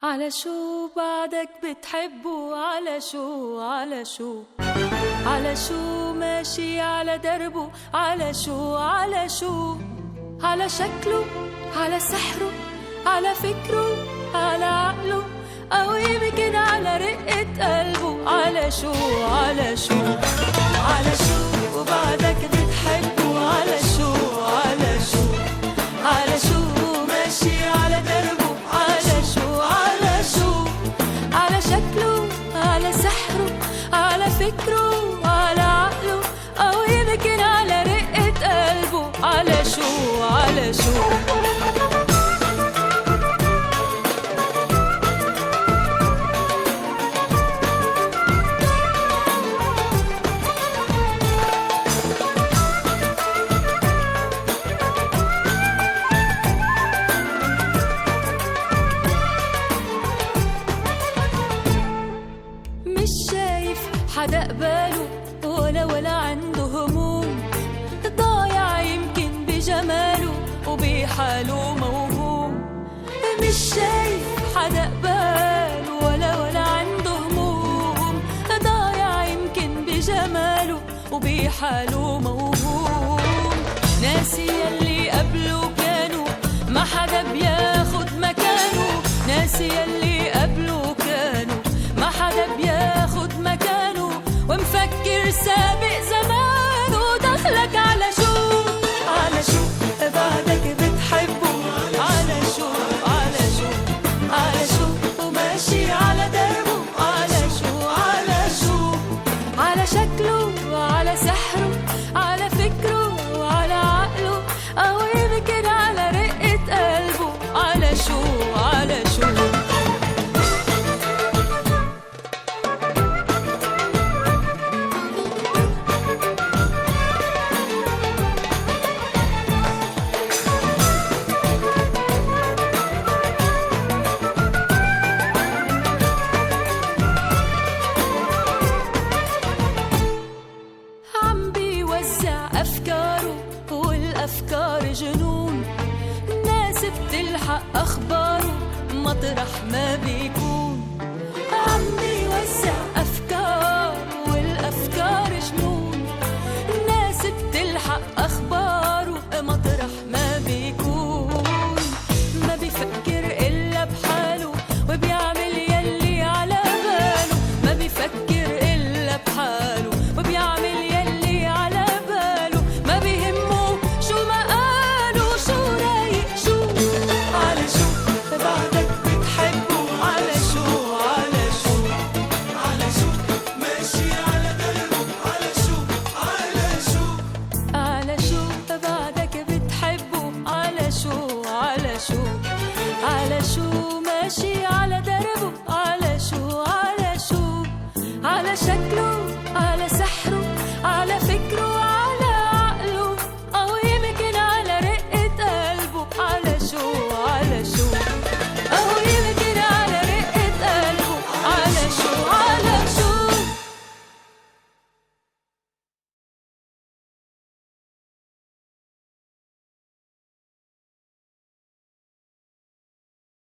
على شو بعدك بتحبه؟ على شو على شو على شو ماشي على دربه؟ على شو على شو على شكله، على سحره، على فكره، على عقله، أو يمكن على رقة قلبه. على شو على شو على شو وبعدك بتحبه؟ على شو على شو على شو ماشي على دربه؟ على شو على شو على شكله، على سحره، على فكره، على عقله، أو يمكن على رقة قلبه. على شو على شو مش شايف حدا قباله ولا عنده هموم، ضايع يمكن بجماله وبحاله موهوم. مش شايف حدا قباله ولا عنده هموم، ضايع يمكن بجماله وبحاله موهوم. ناسي يلي قبله كانوا ما حدا بياخد مكانه، ناسي يلي قبله كانوا ما حدا بياخد مكانه، ومفكر سابق زمانه. دخلك على شو على شو بعدك بتحبه؟ على شو على شو على شو وماشي على دربه؟ على شو على شو على شكله، على سحره، على فكره، وعلى عقله، أو يمكن على رقة قلبه. على شو على شو عم بيوزع أفكاره والأفكار جنون، الناس بتلحق أخباره مطرح ما بيكون. عم بيوزع